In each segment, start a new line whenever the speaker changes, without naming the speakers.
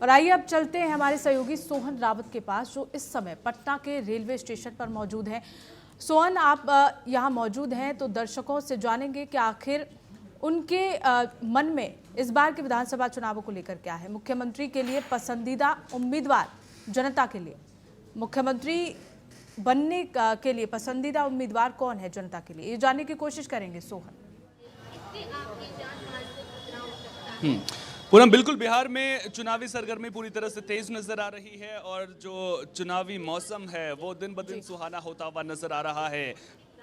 और आइए अब चलते हैं हमारे सहयोगी सोहन रावत के पास, जो इस समय पटना के रेलवे स्टेशन पर मौजूद हैं। सोहन, आप यहाँ मौजूद हैं तो दर्शकों से जानेंगे कि आखिर उनके मन में इस बार के विधानसभा चुनावों को लेकर क्या है। मुख्यमंत्री के लिए पसंदीदा उम्मीदवार, जनता के लिए मुख्यमंत्री बनने के लिए पसंदीदा उम्मीदवार कौन है जनता के लिए, ये जानने की कोशिश करेंगे सोहन।
पूनम, बिल्कुल बिहार में चुनावी सरगर्मी पूरी तरह से तेज नजर आ रही है और जो चुनावी मौसम है वो दिन ब दिन सुहाना होता हुआ नजर आ रहा है।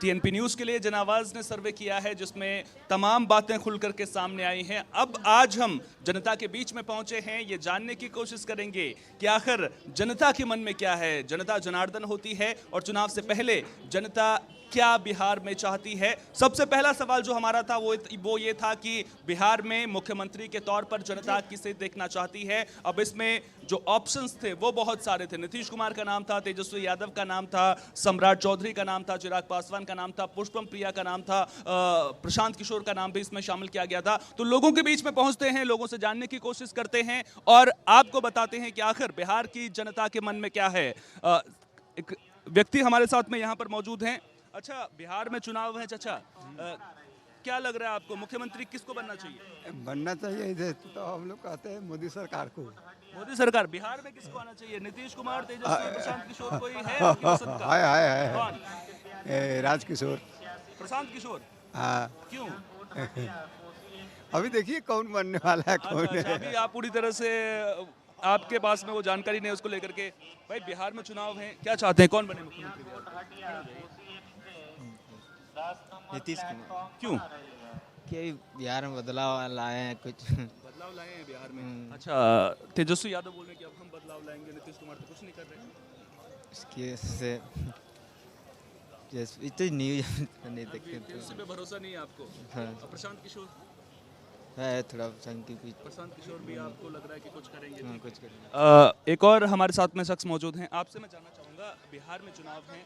टीएनपी न्यूज़ के लिए जनावाज ने सर्वे किया है जिसमें तमाम बातें खुल करके सामने आई हैं। अब आज हम जनता के बीच में पहुंचे हैं, ये जानने की कोशिश करेंगे कि आखिर जनता के मन में क्या है। जनता जनार्दन होती है और चुनाव से पहले जनता क्या बिहार में चाहती है। सबसे पहला सवाल जो हमारा था वो ये था कि बिहार में मुख्यमंत्री के तौर पर जनता किसे देखना चाहती है। अब इसमें जो ऑप्शंस थे वो बहुत सारे थे। नीतीश कुमार का नाम था, तेजस्वी यादव का नाम था, सम्राट चौधरी का नाम था, चिराग पासवान का नाम था, पुष्पम प्रिया का नाम था, प्रशांत किशोर का नाम भी इसमें शामिल किया गया था। तो लोगों के बीच में पहुंचते हैं, लोगों से जानने की कोशिश करते हैं और आपको बताते हैं कि आखिर बिहार की जनता के मन में क्या है। एक व्यक्ति हमारे साथ में यहाँ पर मौजूद हैं। अच्छा, बिहार में चुनाव है चाचा, क्या लग रहा है आपको, मुख्यमंत्री किसको बनना चाहिए?
बनना चाहिए इधर तो हम लोग कहते हैं मोदी सरकार को।
मोदी सरकार। बिहार में किसको आना चाहिए? नीतीश कुमार, तेजस्वी, प्रशांत किशोर, कोई है आपकी पसंद का?
है
कौन?
राजकिशोर।
प्रशांत किशोर।
हाँ।
क्यों?
अभी देखिए कौन बनने वाला है, कौन
अच्छा,
है।
अभी आप पूरी तरह से आपके पास में वो जानकारी नहीं है उसको लेकर के। भाई, बिहार में चुनाव है, क्या चाहते हैं, कौन बने मुख्यमंत्री बिहार?
नीतीश कुमार।
क्यों?
कि बिहार में बदलाव लाए हैं, कुछ
बदलाव लाए हैं बिहार में। अच्छा, तेजस्वी यादव बोल रहे हैं कि अब हम बदलाव लाएंगे, नीतीश कुमार तो कुछ नहीं कर रहे।
इसकी से इतनी न्यूज नहीं देखते तो
तेजस्वी पे भरोसा नहीं है आपको?
हाँ।
और प्रशांत किशोर?
है थोड़ा संख्या कुछ।
प्रशांत किशोर भी आपको लग रहा है कि कुछ करेंगे?
हाँ, कुछ करेंगे।
एक और हमारे साथ में शख्स मौजूद हैं, आपसे मैं जानना चाहूँगा, बिहार में चुनाव है,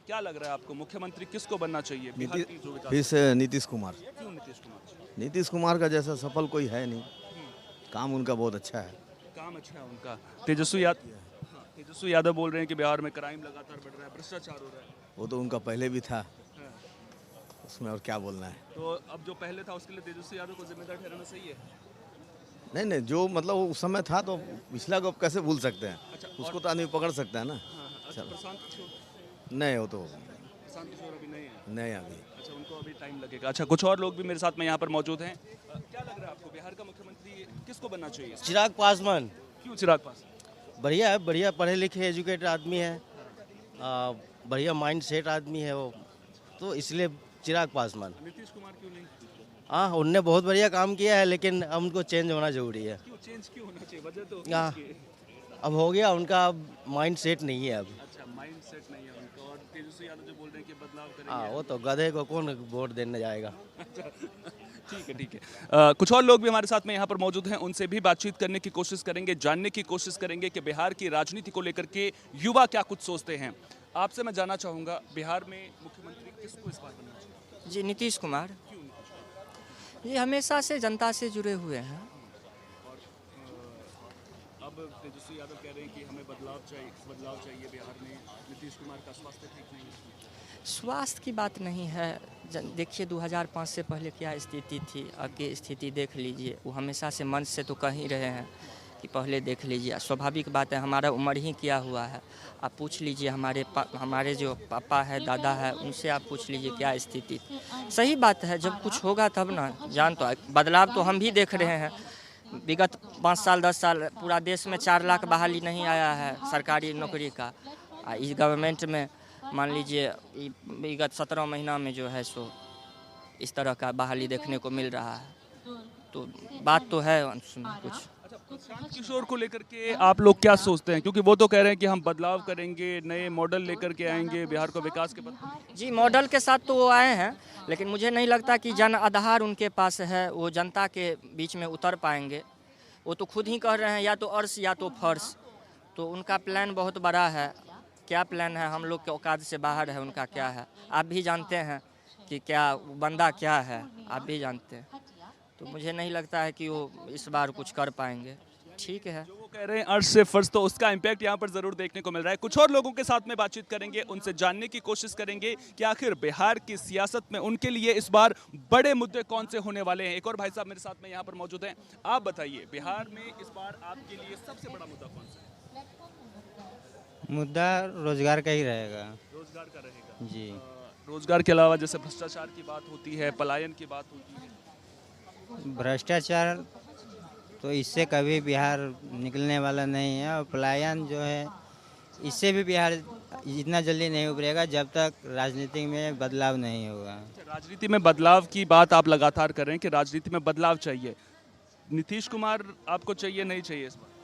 क्या लग रहा है आपको, मुख्यमंत्री किसको बनना चाहिए बिहार की जो विकास?
नीतीश कुमार।
क्यों नीतीश कुमार?
नीतीश कुमार का जैसा सफल कोई है नहीं, काम उनका बहुत अच्छा है।
काम अच्छा है उनका। तेजस्वी यादव? हाँ, तेजस्वी यादव बोल रहे हैं कि बिहार में क्राइम लगातार बढ़ रहा है, भ्रष्टाचार हो रहा है।
वो तो उनका पहले भी था,
हाँ।
उसमें और क्या बोलना है।
तो अब जो पहले था उसके लिए तेजस्वी यादव को जिम्मेदार ठहराना सही है?
नहीं, जो मतलब वो उस समय था तो पिछला को कैसे भूल सकते हैं।
अच्छा,
उसको तो आदमी पकड़ सकता है ना।
अच्छा, प्रशांत किशोर?
नहीं, वो तो
प्रशांत किशोर अभी नहीं है।
नहीं अभी।
अच्छा, उनको अभी टाइम लगेगा। अच्छा, कुछ और लोग भी मेरे साथ में यहाँ पर मौजूद हैं। क्या लग रहा है आपको, बिहार का मुख्यमंत्री किसको बनना चाहिए?
चिराग पासवान।
क्यों चिराग पासवान?
बढ़िया है, बढ़िया पढ़े लिखे एजुकेटेड आदमी है, बढ़िया माइंड सेट आदमी है वो, तो इसलिए चिराग पासवान।
नीतीश कुमार क्यों नहीं?
हाँ, उनने बहुत बढ़िया काम किया है लेकिन अब उनको चेंज होना जरूरी है।
क्यों चेंज क्यों होना चाहिए, वजह तो
हाँ, अब हो गया उनका, माइंड सेट नहीं है अब।
अच्छा, माइंड सेट नहीं है उनका। और तेजस्वी यादव जो बोल रहे हैं कि बदलाव करेंगे।
हाँ, वो तो गधे को कौन वोट देने जाएगा।
ठीक है। कुछ और लोग भी हमारे साथ में यहाँ पर मौजूद हैं, उनसे भी बातचीत करने की कोशिश करेंगे, जानने की कोशिश करेंगे कि बिहार की राजनीति को लेकर के युवा क्या कुछ सोचते हैं। आपसे मैं जानना चाहूँगा, बिहार में मुख्यमंत्री किसको इस बार बनना चाहिए?
जी, नीतीश कुमार।
क्यों नीतीश कुमार?
ये हमेशा से जनता से जुड़े हुए हैं।
और अब तेजस्वी यादव कह रहे हैं कि हमें बदलाव चाहिए बिहार में, नीतीश कुमार का स्वास्थ्य ठीक नहीं है।
स्वास्थ्य की बात नहीं है, देखिए 2005 से पहले क्या स्थिति थी, अब की स्थिति देख लीजिए। वो हमेशा से मन से तो कह ही रहे हैं कि पहले देख लीजिए। स्वाभाविक बात है, हमारा उम्र ही किया हुआ है। आप पूछ लीजिए हमारे जो पापा है, दादा है, उनसे आप पूछ लीजिए क्या स्थिति थी। सही बात है, जब कुछ होगा तब ना जान। तो बदलाव तो हम भी देख रहे हैं। विगत 5 साल 10 साल पूरा देश में 4 लाख बहाली नहीं आया है सरकारी नौकरी का। इस गवर्नमेंट में मान लीजिए विगत 17 महीना में जो है सो इस तरह का बहाली देखने को मिल रहा है। तो बात तो है उसमें कुछ।
अच्छा, प्रशांत किशोर को लेकर के आप लोग क्या सोचते हैं, क्योंकि वो तो कह रहे हैं कि हम बदलाव करेंगे, नए मॉडल लेकर के आएंगे बिहार को विकास के पथ।
जी, मॉडल के साथ तो वो आए हैं, लेकिन मुझे नहीं लगता कि जन आधार उनके पास है, वो जनता के बीच में उतर पाएंगे। वो तो खुद ही कह रहे हैं या तो अर्श या तो फर्श। तो उनका प्लान बहुत बड़ा है। क्या प्लान है, हम लोग के औकात से बाहर है उनका क्या है। आप भी जानते हैं कि क्या बंदा क्या है, आप भी जानते हैं। तो मुझे नहीं लगता है कि वो इस बार कुछ कर पाएंगे। ठीक है।
कह रहे हैं अर्श से फर्श, तो उसका इम्पैक्ट यहाँ पर जरूर देखने को मिल रहा है। कुछ और लोगों के साथ में बातचीत करेंगे, उनसे जानने की कोशिश करेंगे कि आखिर बिहार की सियासत में उनके लिए इस बार बड़े मुद्दे कौन से होने वाले हैं। एक और भाई साहब मेरे साथ में यहाँ पर मौजूद हैं। आप बताइए, बिहार में इस बार आपके लिए सबसे बड़ा मुद्दा कौन सा है?
मुद्दा रोजगार का ही रहेगा
रोजगार का रहेगा
जी।
रोजगार के अलावा जैसे भ्रष्टाचार की बात होती है, पलायन की बात होती है।
भ्रष्टाचार तो इससे कभी बिहार निकलने वाला नहीं है, और पलायन जो है इससे भी बिहार इतना जल्दी नहीं उभरेगा जब तक राजनीति में बदलाव नहीं होगा।
राजनीति में बदलाव की बात आप लगातार कर रहे हैं कि राजनीति में बदलाव चाहिए। नीतीश कुमार आपको चाहिए, नहीं चाहिए इस बार?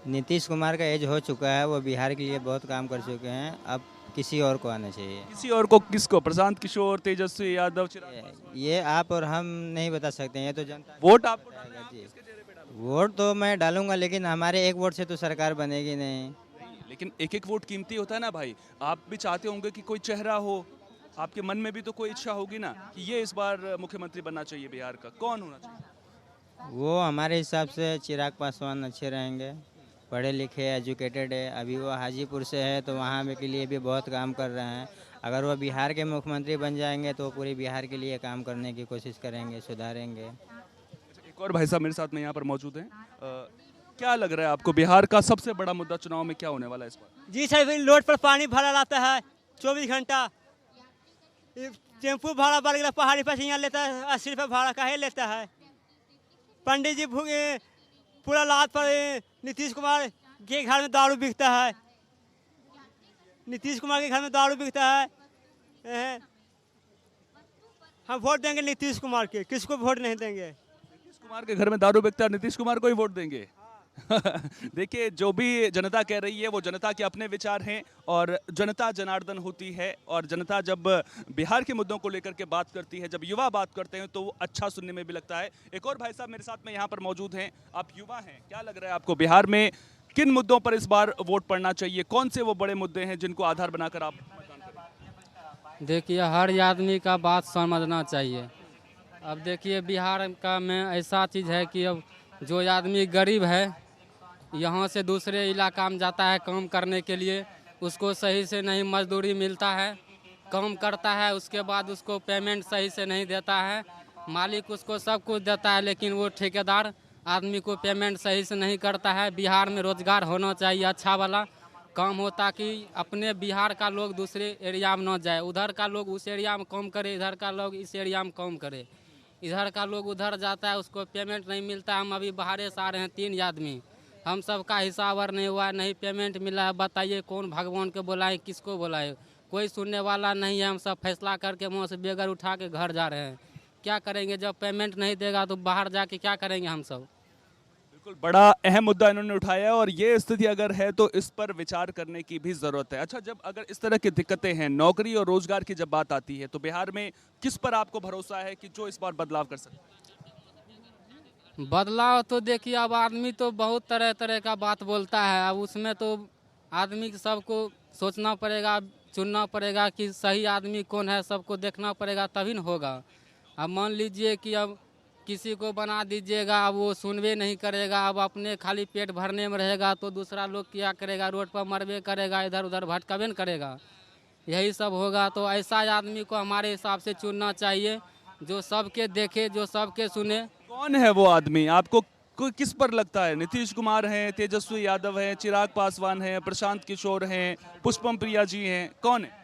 नीतीश कुमार का एज हो चुका है, वो बिहार के लिए बहुत काम कर चुके हैं, अब किसी और को आना चाहिए।
किसी और को? किसको? प्रशांत किशोर, तेजस्वी यादव, चिराग पासवान?
ये आप और हम नहीं बता सकते हैं, ये तो जनता
वोट आपको डालना है, आप
जी।
किसके चेहरे पे डालोगे?
वोट तो मैं डालूंगा, लेकिन हमारे एक वोट से तो सरकार बनेगी नहीं।
नहीं, लेकिन एक एक वोट कीमती होता है ना भाई। आप भी चाहते होंगे कि कोई चेहरा हो, आपके मन में भी तो कोई इच्छा होगी ना कि ये इस बार मुख्यमंत्री बनना चाहिए बिहार का। कौन होना चाहिए?
वो हमारे हिसाब से चिराग पासवान अच्छे रहेंगे, पढ़े लिखे एजुकेटेड है। अभी वो हाजीपुर से है तो वहाँ के लिए भी बहुत काम कर रहे हैं। अगर वो बिहार के मुख्यमंत्री बन जाएंगे तो पूरे बिहार के लिए काम करने की कोशिश करेंगे, सुधारेंगे।
एक और भाई साहब मेरे साथ में यहाँ पर मौजूद हैं। क्या लग रहा है आपको, बिहार का सबसे बड़ा मुद्दा चुनाव में क्या होने वाला है इस बार?
जी सर, रोड पर पानी भरा रहता है 24 घंटा। टेम्पू भाड़ा बढ़ गया, पहाड़ी पर यहाँ लेता है 80 रुपये भाड़ा काहे लेता है। पंडित जी पूरा रात पर नीतीश कुमार के घर में दारू बिकता है। नीतीश कुमार के घर में दारू बिकता है। हम वोट देंगे नीतीश कुमार के, किसको वोट नहीं देंगे।
नीतीश कुमार के घर में दारू बिकता है, नीतीश कुमार को ही वोट देंगे? देखिए, जो भी जनता कह रही है वो जनता के अपने विचार हैं, और जनता जनार्दन होती है। और जनता जब बिहार के मुद्दों को लेकर के बात करती है, जब युवा बात करते हैं, तो वो अच्छा सुनने में भी लगता है। एक और भाई साहब मेरे साथ में यहाँ पर मौजूद हैं। आप युवा हैं, क्या लग रहा है आपको, बिहार में किन मुद्दों पर इस बार वोट पड़ना चाहिए? कौन से वो बड़े मुद्दे हैं जिनको आधार बनाकर आप मतदान करें?
देखिए, हर आदमी का बात समझना चाहिए। अब देखिए, बिहार का में ऐसा चीज़ है कि अब जो आदमी गरीब है, यहाँ से दूसरे इलाका में जाता है काम करने के लिए, उसको सही से नहीं मजदूरी मिलता है। काम करता है, उसके बाद उसको पेमेंट सही से नहीं देता है। मालिक उसको सब कुछ देता है, लेकिन वो ठेकेदार आदमी को पेमेंट सही से नहीं करता है। बिहार में रोजगार होना चाहिए अच्छा वाला काम हो, ताकि अपने बिहार का लोग दूसरे एरिया में न जाए। उधर का लोग उस एरिया में काम करे, इधर का लोग इस एरिया में काम करे। इधर का लोग उधर जाता है, उसको पेमेंट नहीं मिलता। हम अभी बाहर से आ रहे हैं 3 आदमी, हम सबका हिसाब और नहीं हुआ, नहीं पेमेंट मिला है। बताइए कौन भगवान को बुलाए, किसको बुलाए? कोई सुनने वाला नहीं है। हम सब फैसला करके मुँह से बेगर उठा के घर जा रहे हैं। क्या करेंगे जब पेमेंट नहीं देगा तो बाहर जाके क्या करेंगे हम सब?
बिल्कुल, बड़ा अहम मुद्दा इन्होंने उठाया है, और ये स्थिति अगर है तो इस पर विचार करने की भी ज़रूरत है। अच्छा, जब अगर इस तरह की दिक्कतें हैं, नौकरी और रोजगार की जब बात आती है, तो बिहार में किस पर आपको भरोसा है कि जो इस बार बदलाव कर सकते हैं?
बदलाव तो देखिए, अब आदमी तो बहुत तरह तरह का बात बोलता है। अब उसमें तो आदमी सबको सोचना पड़ेगा, चुनना पड़ेगा कि सही आदमी कौन है, सबको देखना पड़ेगा, तभी न होगा। अब मान लीजिए कि अब किसी को बना दीजिएगा, अब वो सुनवे नहीं करेगा, अब अपने खाली पेट भरने में रहेगा, तो दूसरा लोग क्या करेगा? रोड पर मरबे करेगा, इधर उधर भटकबे न करेगा। यही सब होगा। तो ऐसा आदमी को हमारे हिसाब से चुनना चाहिए, जो सबके देखे, जो सबके सुने।
कौन है वो आदमी आपको? किस पर लगता है? नीतीश कुमार हैं, तेजस्वी यादव हैं, चिराग पासवान हैं, प्रशांत किशोर हैं, पुष्पम प्रिया जी हैं, कौन है?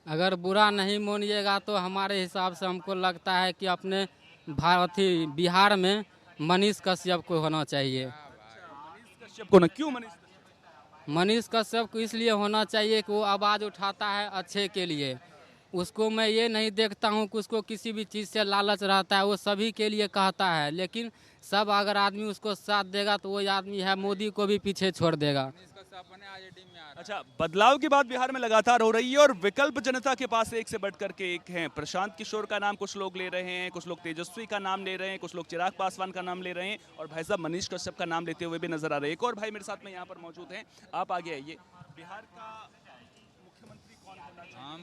अगर बुरा नहीं मानिएगा तो हमारे हिसाब से हमको लगता है कि अपने बिहार में मनीष कश्यप को होना चाहिए।
मनीष कश्यप को ना? क्यों मनीष कश्यप?
मनीष कश्यप को इसलिए होना चाहिए कि वो आवाज़ उठाता है अच्छे के लिए। उसको मैं ये नहीं देखता हूँ कि उसको किसी भी चीज़ से लालच रहता है। वो सभी के लिए कहता है, लेकिन सब अगर आदमी उसको साथ देगा तो वो आदमी है मोदी को भी पीछे छोड़ देगा।
अच्छा, बदलाव की बात बिहार में लगातार हो रही है, और विकल्प जनता के पास एक से बढ़कर के एक हैं। प्रशांत किशोर का नाम कुछ लोग ले रहे हैं, कुछ लोग तेजस्वी का नाम ले रहे हैं, कुछ लोग चिराग पासवान का नाम ले रहे हैं, और भाई साहब मनीष कश्यप का नाम लेते हुए भी नजर आ रहे हैं। एक और भाई मेरे साथ में यहाँ पर मौजूद हैं। आप आगे आइए। बिहार का मुख्यमंत्री
हम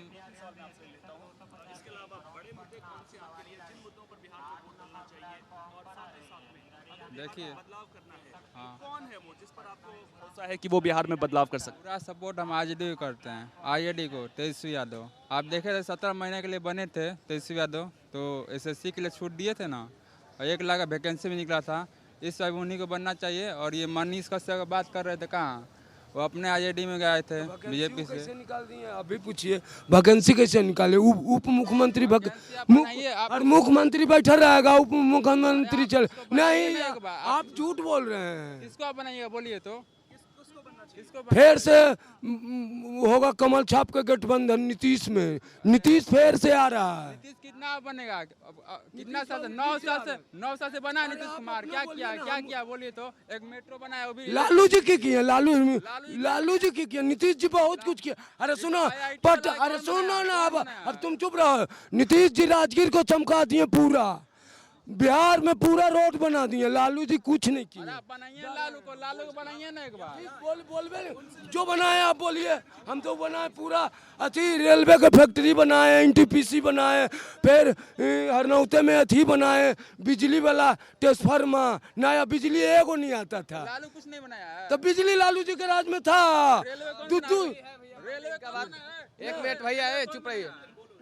इसके अलावा बड़े मुद्दे कौन से आपके लिए, जिन मुद्दों पर बिहार को वोट डालना चाहिए और साथ ही साथ में अगर
देखिए,
बदलाव करना है
हाँ।
तो कौन है वो जिस पर आपको भरोसा है कि वो बिहार में बदलाव कर सकते
पूरा सपोर्ट हम आरजेडी को करते हैं, आरजेडी को, तेजस्वी यादव। आप देखे थे 17 महीने के लिए बने थे तेजस्वी यादव, तो एसएससी के लिए छूट दिए थे ना, और 1 लाख का वैकेंसी भी निकला था। इस बार उन्हीं को बनना चाहिए। और ये मनीष कश्यप की बात कर रहे थे, कहाँ वो अपने आरजेडी में गए थे बीजेपी से।
कैसे निकाल दिए अभी पूछिए, वैकेंसी कैसे निकाले? उप मुख्यमंत्री और मुख्यमंत्री बैठा रहेगा, उप मुख्यमंत्री चल नहीं, आप झूठ बोल रहे हैं।
किसको आप बनाइएगा बोलिए तो?
फिर से होगा कमल छाप का गठबंधन नीतीश में, नीतीश फिर से आ रहा है।
नीतीश कितना बनेगा? कितना साल से? 9 साल से बना है नीतीश कुमार। क्या किया बोलिए तो? एक मेट्रो बनाया, वो भी
लालू जी की किए, लालू जी की किए, नीतीश जी बहुत कुछ किया। अरे सुनो अरे सुनो ना, अब तुम चुप रहो। नीतीश जी राजगीर को चमका दिए, पूरा बिहार में पूरा रोड बना दिए, लालू जी कुछ नहीं किए।
बनाइए लालू को बनाइए ना एक बार।
बोल जो बनाए आप बोलिए। हम तो बनाए पूरा अथी रेलवे का फैक्ट्री बनाए, एनटीपीसी बनाए, फिर हरनौते में अथी बनाए, बिजली वाला ट्रांसफार्मर, नया बिजली एगो नहीं आता था।
लालू कुछ नहीं बनाया।
तब बिजली लालू जी के राज में था।
एक मिनट भैया, चुप रहिए।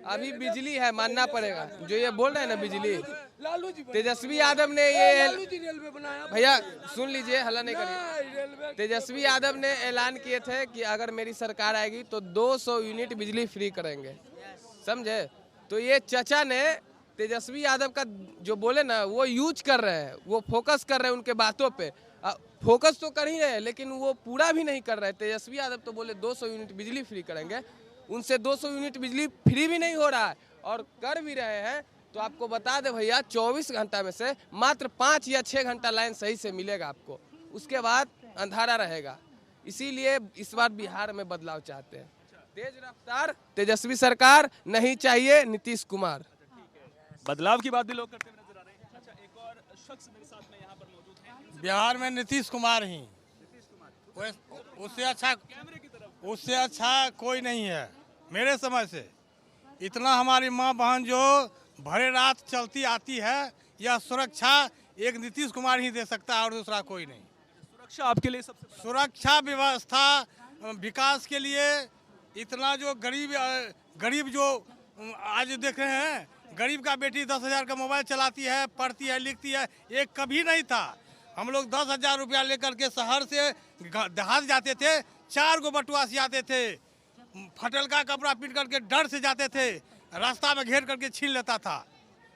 अभी बिजली है, मानना पड़ेगा। जो ये बोल रहे हैं ना बिजली, तेजस्वी यादव ने ये भैया सुन लीजिए, हल्ला नहीं करिए। तेजस्वी यादव ने ऐलान किए थे कि अगर मेरी सरकार आएगी तो 200 यूनिट बिजली फ्री करेंगे, समझे? तो ये चचा ने तेजस्वी यादव का जो बोले ना, वो यूज कर रहे हैं, वो फोकस कर रहे हैं उनके बातों पे। फोकस तो कर ही रहे हैं, लेकिन वो पूरा भी नहीं कर रहे। तेजस्वी यादव तो बोले 200 यूनिट बिजली फ्री करेंगे, उनसे 200 यूनिट बिजली फ्री भी नहीं हो रहा है, और कर भी रहे हैं तो आपको बता दे भैया, 24 घंटा में से मात्र 5 या 6 घंटा लाइन सही से मिलेगा आपको, उसके बाद अंधारा रहेगा। इसीलिए इस बार बिहार में बदलाव चाहते हैं। तेज रफ्तार तेजस्वी सरकार नहीं चाहिए, नीतीश कुमार।
बदलाव की बात भी लोग करते हुए नजर आ रहे हैं। अच्छा, एक और शख्स मेरे साथ में यहाँ पर मौजूद हैं।
बिहार में नीतीश कुमार ही, उससे अच्छा कोई नहीं है मेरे समझ से। इतना हमारी माँ बहन जो भरे रात चलती आती है, यह सुरक्षा एक नीतीश कुमार ही दे सकता है, और दूसरा कोई नहीं।
सुरक्षा आपके लिए सबसे
सुरक्षा व्यवस्था विकास के लिए इतना जो गरीब जो आज देख रहे हैं, गरीब का बेटी 10,000 का मोबाइल चलाती है, पढ़ती है, लिखती है, एक कभी नहीं था। हम लोग 10,000 रुपया लेकर के शहर से देहात जाते थे, 4 गो बटुआ से आते थे, फटल का कपड़ा पीट करके डर से जाते थे, रास्ता में घेर करके छीन लेता था।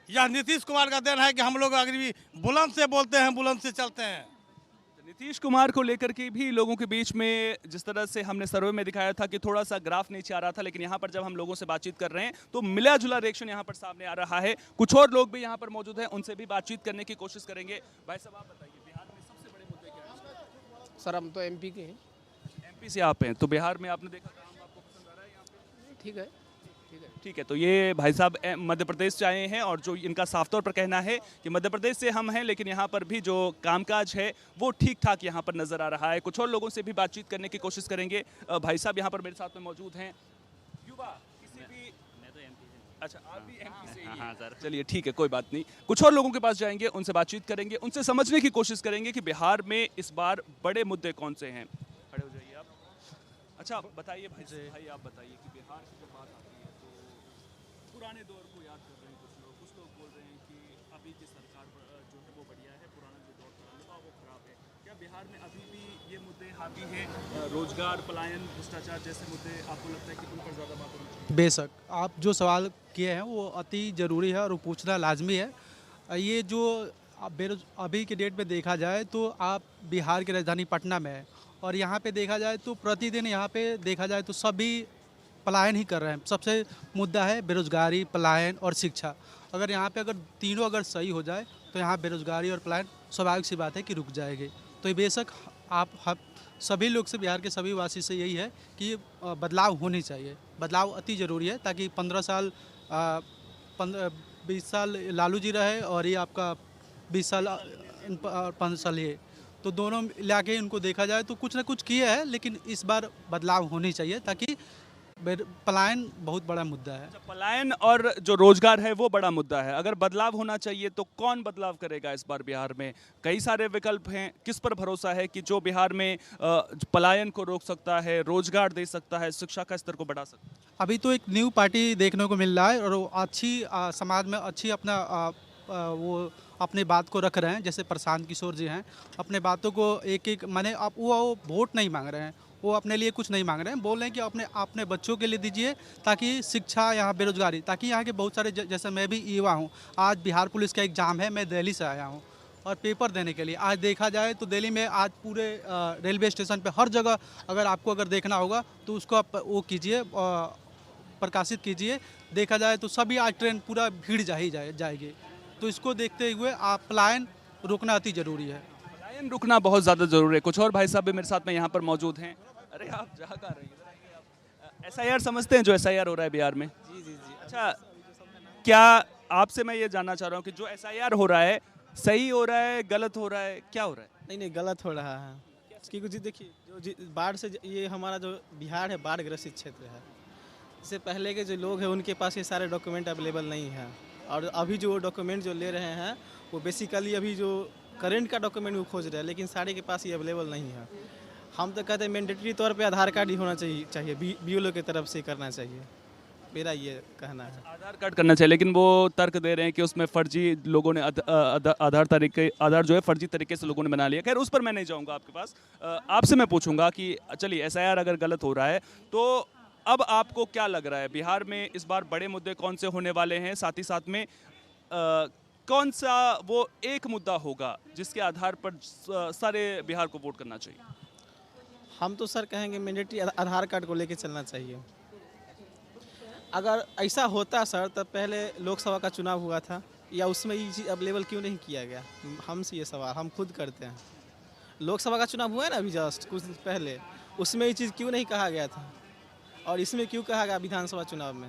यह नीतीश कुमार का देन है कि हम लोग अगर भी बुलंद से बोलते हैं, बुलंद से चलते हैं।
नीतीश कुमार को लेकर के भी लोगों के बीच में जिस तरह से हमने सर्वे में दिखाया था कि थोड़ा सा ग्राफ नीचे आ रहा था, लेकिन यहाँ पर जब हम लोगों से बातचीत कर रहे हैं तो मिला जुला रिएक्शन यहाँ पर सामने आ रहा है। कुछ और लोग भी यहाँ पर मौजूद हैं, उनसे भी बातचीत करने की कोशिश करेंगे। भाई साहब, आप बताइए, बिहार में सबसे बड़े मुद्दे क्या हैं?
सर हम तो एमपी के हैं।
एमपी से आप हैं, तो बिहार में आपने देखा काम आपको पसंद आ रहा है यहाँ पे?
ठीक है।
तो ये भाई साहब मध्य प्रदेश से आए हैं, और जो इनका साफ तौर पर कहना है कि मध्य प्रदेश से हम हैं, लेकिन यहाँ पर भी जो कामकाज है वो ठीक ठाक यहाँ पर नज़र आ रहा है। कुछ और लोगों से भी बातचीत करने की कोशिश करेंगे। भाई साहब यहाँ पर मेरे साथ में मौजूद हैं। युवा किसी भी, मैं तो एमपी से। अच्छा, आप भी एमपी से ही हैं? हाँ सर। चलिए ठीक है, कोई बात नहीं। कुछ और लोगों के पास जाएंगे, उनसे बातचीत करेंगे, उनसे समझने की कोशिश करेंगे कि बिहार में इस बार बड़े मुद्दे कौन से हैं। खड़े हो जाइए आप। अच्छा बताइए भाई, आप बताइए कि बिहार की जो बात आती है तो पुराने दौर को याद कर रहे हैं कुछ लोग बोल रहे हैं कि अभी की सरकार जो है वो बढ़िया है, पुराना जो दौर था वो खराब है। क्या बिहार में अभी भी ये मुद्दे हावी हैं? रोजगार, पलायन, भ्रष्टाचार जैसे मुद्दे आपको लगता है कि उन पर ज़्यादा बात होनी चाहिए?
बेशक, आप जो सवाल किए हैं वो अति ज़रूरी है और वो पूछना लाजमी है। ये जो अभी के डेट में देखा जाए तो आप बिहार की राजधानी पटना में है, और यहाँ पे देखा जाए तो प्रतिदिन यहाँ पे देखा जाए तो सभी पलायन ही कर रहे हैं। सबसे मुद्दा है बेरोजगारी, पलायन और शिक्षा। अगर यहाँ पे अगर तीनों अगर सही हो जाए तो यहाँ बेरोजगारी और पलायन स्वाभाविक सी बात है कि रुक जाएगी। तो ये बेशक आप सभी लोग से, बिहार के सभी वासी से यही है कि बदलाव होनी चाहिए। बदलाव अति ज़रूरी है, ताकि 15 साल 20 साल लालू जी रहे और ये आपका 20 साल 5 साल ये, तो दोनों मिला के इनको देखा जाए तो कुछ ना कुछ किए हैं, लेकिन इस बार बदलाव होनी चाहिए ताकि पलायन बहुत बड़ा मुद्दा है।
पलायन और जो रोजगार है वो बड़ा मुद्दा है। अगर बदलाव होना चाहिए तो कौन बदलाव करेगा इस बार बिहार में? कई सारे विकल्प हैं, किस पर भरोसा है कि जो बिहार में पलायन को रोक सकता है, रोजगार दे सकता है, शिक्षा का स्तर को बढ़ा सकता है?
अभी तो एक न्यू पार्टी देखने को मिल रहा है और वो अच्छी समाज में अच्छी अपना वो अपने बात को रख रहे हैं। जैसे प्रशांत किशोर जी हैं, अपने बातों को एक माने आप वो वोट नहीं मांग रहे हैं, वो अपने लिए कुछ नहीं मांग रहे हैं, बोल रहे हैं कि अपने बच्चों के लिए दीजिए ताकि शिक्षा, यहाँ बेरोजगारी, ताकि यहाँ के बहुत सारे जैसे मैं भी युवा हूँ, आज बिहार पुलिस का एग्ज़ाम है, मैं दिल्ली से आया हूँ और पेपर देने के लिए। आज देखा जाए तो दिल्ली में आज पूरे रेलवे स्टेशन पे हर जगह अगर देखना होगा तो उसको आप वो कीजिए, प्रकाशित कीजिए। देखा जाए तो सभी आज ट्रेन पूरा भीड़ जाएगी। तो इसको देखते हुए आप पलायन रोकना अति ज़रूरी है।
पलायन रुकना बहुत ज़्यादा ज़रूरी है। कुछ और भाई साहब भी मेरे साथ में यहाँ पर मौजूद हैं। अरे आप जहाँ कहाँ रही SIR समझते हैं जो SIR हो रहा है बिहार में? जी। अच्छा, क्या आपसे मैं ये जानना चाह रहा हूँ कि जो SIR हो रहा है सही हो रहा है, गलत हो रहा है, क्या हो रहा है?
नहीं, गलत हो रहा है। इसकी कुछ देखिए, जो बाढ़ से ये हमारा जो बिहार है बाढ़ ग्रसित क्षेत्र है। इससे पहले के जो लोग हैं उनके पास ये सारे डॉक्यूमेंट अवेलेबल नहीं है और अभी जो डॉक्यूमेंट जो ले रहे हैं वो बेसिकली अभी जो करंट का डॉक्यूमेंट वो खोज रहे हैं, लेकिन सारे के पास ये अवेलेबल नहीं है। हम तो कहते हैं मैंडेटरी तौर पे आधार कार्ड ही होना चाहिए BLO की तरफ से करना चाहिए, मेरा ये कहना है।
आधार कार्ड करना चाहिए, लेकिन वो तर्क दे रहे हैं कि उसमें फर्जी लोगों ने आधार जो है फर्जी तरीके से लोगों ने बना लिया। खैर उस पर मैं नहीं जाऊंगा आपके पास। आपसे मैं पूछूंगा कि चलिए SIR अगर गलत हो रहा है तो अब आपको क्या लग रहा है बिहार में इस बार बड़े मुद्दे कौन से होने वाले हैं? साथ ही साथ में कौन सा वो एक मुद्दा होगा जिसके आधार पर सारे बिहार को वोट करना चाहिए?
हम तो सर कहेंगे मैंडेटरी आधार कार्ड को लेके चलना चाहिए। अगर ऐसा होता सर तब पहले लोकसभा का चुनाव हुआ था या उसमें ये चीज़ अवेलेबल क्यों नहीं किया गया? हमसे ये सवाल हम खुद करते हैं। लोकसभा का चुनाव हुआ है ना अभी जस्ट कुछ दिन पहले, उसमें ये चीज़ क्यों नहीं कहा गया था और इसमें क्यों कहा गया विधानसभा चुनाव में?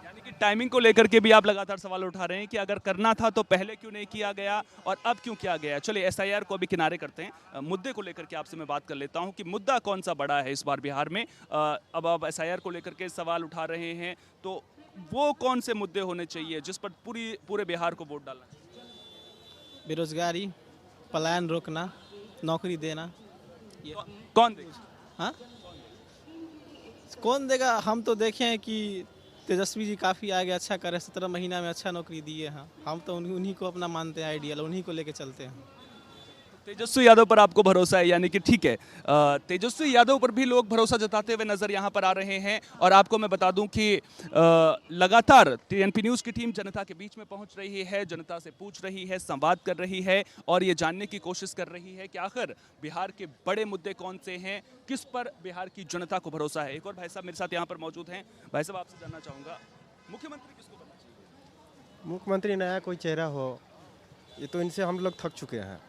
यानी कि टाइमिंग को लेकर के भी आप लगातार सवाल उठा रहे हैं कि अगर करना था तो पहले क्यों नहीं किया गया और अब क्यों किया गया? चलिए SIR को अभी किनारे करते हैं। मुद्दे को लेकर के आपसे मैं बात कर लेता हूं कि मुद्दा कौन सा बड़ा है इस बार बिहार में। अब आप SIR को लेकर के सवाल उठा रहे हैं तो वो कौन से मुद्दे होने चाहिए जिस पर पूरे बिहार को वोट डालना चाहिए?
बेरोजगारी, पलायन रोकना, नौकरी देना।
कौन देगा?
हाँ, कौन देगा? हम तो देखे हैं कि तेजस्वी जी काफ़ी आगे अच्छा करे, 17 महीना में अच्छा नौकरी दिए हैं। हम तो उन्हीं को अपना मानते हैं आइडियल, उन्हीं को लेके चलते हैं।
तेजस्वी यादव पर आपको भरोसा है, यानी कि ठीक है। तेजस्वी यादव पर भी लोग भरोसा जताते हुए नजर यहाँ पर आ रहे हैं और आपको मैं बता दूं कि लगातार TNP न्यूज़ की टीम जनता के बीच में पहुँच रही है, जनता से पूछ रही है, संवाद कर रही है और ये जानने की कोशिश कर रही है कि आखिर बिहार के बड़े मुद्दे कौन से हैं, किस पर बिहार की जनता को भरोसा है। एक और भाई साहब मेरे साथ यहाँ पर मौजूद हैं। भाई साहब आपसे जानना चाहूँगा, मुख्यमंत्री किसको बनना चाहिए?
मुख्यमंत्री नया कोई चेहरा हो, ये तो इनसे हम लोग थक चुके हैं।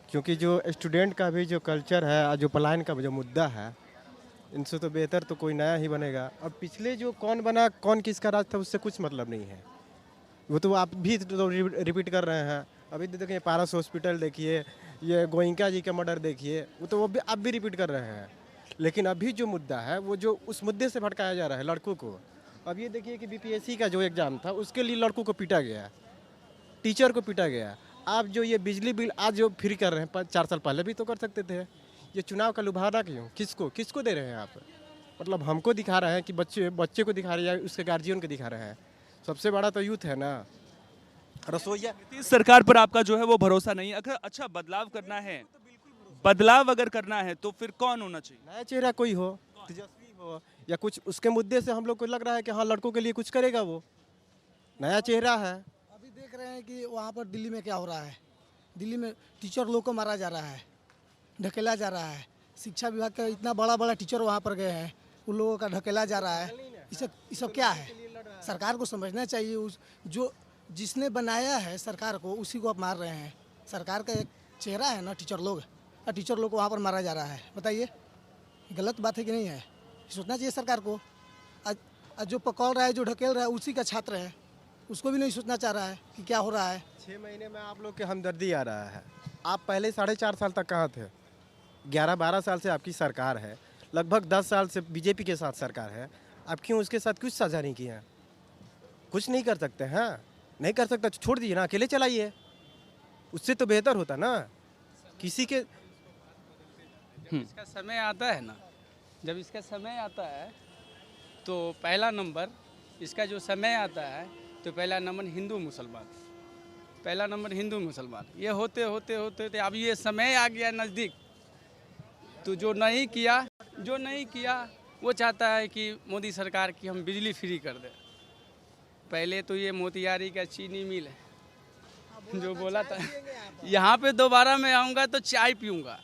क्योंकि जो स्टूडेंट का भी जो कल्चर है, जो पलायन का जो मुद्दा है, इनसे तो बेहतर तो कोई नया ही बनेगा। अब पिछले जो कौन बना, कौन किसका राज था, उससे कुछ मतलब नहीं है। वो तो आप भी तो रिपीट कर रहे हैं। अभी देखिए पारस हॉस्पिटल देखिए, ये गोइंका जी का मर्डर देखिए, वो तो आप भी रिपीट कर रहे हैं। लेकिन अभी जो मुद्दा है वो जो उस मुद्दे से भटकाया जा रहा है लड़कों को। अब ये देखिए कि BPSC का जो एग्ज़ाम था उसके लिए लड़कों को पीटा गया, टीचर को पीटा गया। आप जो ये बिजली बिल आज जो फ्री कर रहे हैं, 4 साल पहले भी तो कर सकते थे। ये चुनाव का लुभावना क्यों? किसको दे रहे हैं आप? मतलब हमको दिखा रहे हैं कि बच्चे को दिखा रहे हैं या उसके गार्जियन को दिखा रहे हैं? सबसे बड़ा तो यूथ है ना। रसोईया
नीतीश सरकार पर आपका जो है वो भरोसा नहीं। अगर अच्छा बदलाव करना है, बदलाव अगर करना है तो फिर कौन होना चाहिए?
नया चेहरा कोई हो, तेजस्वी हो या कुछ उसके मुद्दे से हम लोग को लग रहा है कि हाँ लड़कों के लिए कुछ करेगा, वो नया चेहरा है।
देख रहे हैं कि वहाँ पर दिल्ली में क्या हो रहा है। दिल्ली में टीचर लोग को मारा जा रहा है, ढकेला जा रहा है। शिक्षा विभाग का इतना बड़ा टीचर वहाँ पर गए हैं, उन लोगों का ढकेला जा रहा है। ये सब क्या है? सरकार को समझना चाहिए। जिसने बनाया है सरकार को, उसी को आप मार रहे हैं। सरकार का एक चेहरा है ना टीचर लोग, और टीचर लोग को वहाँ पर मारा जा रहा है। बताइए गलत बात है कि नहीं है? सोचना चाहिए सरकार को। आज जो पकड़ रहा है, जो ढकेल रहा है, उसी का छात्र है, उसको भी नहीं सोचना चाह रहा है कि क्या हो रहा है।
6 महीने में आप लोग के हमदर्दी आ रहा है। आप पहले 4.5 साल तक कहाँ थे? 11-12 साल से आपकी सरकार है, लगभग 10 साल से बीजेपी के साथ सरकार है, आप क्यों उसके साथ कुछ साझा नहीं किए हैं? कुछ नहीं कर सकते हैं? नहीं कर सकता तो छोड़ दीजिए ना, अकेले चलाइए, उससे तो बेहतर होता ना किसी के।
इसका समय आता है ना, जब इसका समय आता है तो पहला नंबर इसका जो समय आता है तो पहला नंबर हिंदू मुसलमान, पहला नंबर हिंदू मुसलमान, ये होते होते होते होते अब ये समय आ गया नज़दीक, तो जो नहीं किया वो चाहता है कि मोदी सरकार की हम बिजली फ्री कर दें। पहले तो ये मोतिहारी का चीनी मिल है जो बोला था यहाँ पे दोबारा मैं आऊँगा तो चाय पीऊँगा,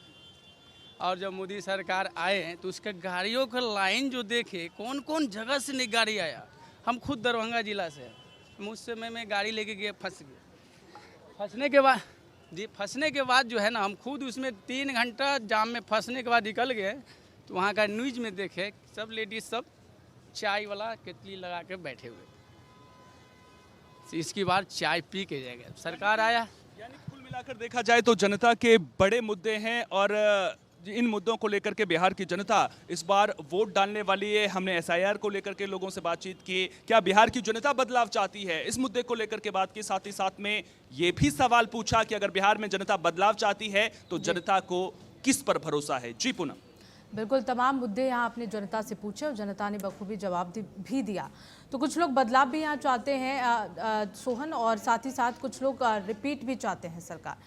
और जब मोदी सरकार आए तो उसके गाड़ियों का लाइन जो देखे, कौन कौन जगह से नहीं गाड़ी आया। हम खुद दरभंगा जिला से हैं, उस समय में गाड़ी लेके गए, फंस गए। फंसने के बाद जो है ना, हम खुद उसमें 3 घंटा जाम में फंसने के बाद निकल गए, तो वहाँ का न्यूज़ में देखे सब लेडीज सब चाय वाला केतली लगा के बैठे हुए, इसके बाद चाय पी के जाएगा। सरकार आया,
यानी कुल मिलाकर देखा जाए तो जनता के बड़े मुद्दे हैं और इन मुद्दों को लेकर के बिहार की जनता इस बार वोट डालने वाली है। हमने एसआईआर को लेकर के लोगों से बातचीत की, क्या बिहार की जनता बदलाव चाहती है, इस मुद्दे को लेकर के बात की। साथ ही साथ में ये भी सवाल पूछा कि अगर बिहार में जनता बदलाव चाहती है तो जनता को किस पर भरोसा है। जी पूनम,
बिल्कुल तमाम मुद्दे यहाँ अपनी जनता से पूछे और जनता ने बखूबी जवाब भी दिया। तो कुछ लोग बदलाव भी यहाँ चाहते हैं सोहन, और साथ ही साथ कुछ लोग रिपीट भी चाहते हैं सरकार।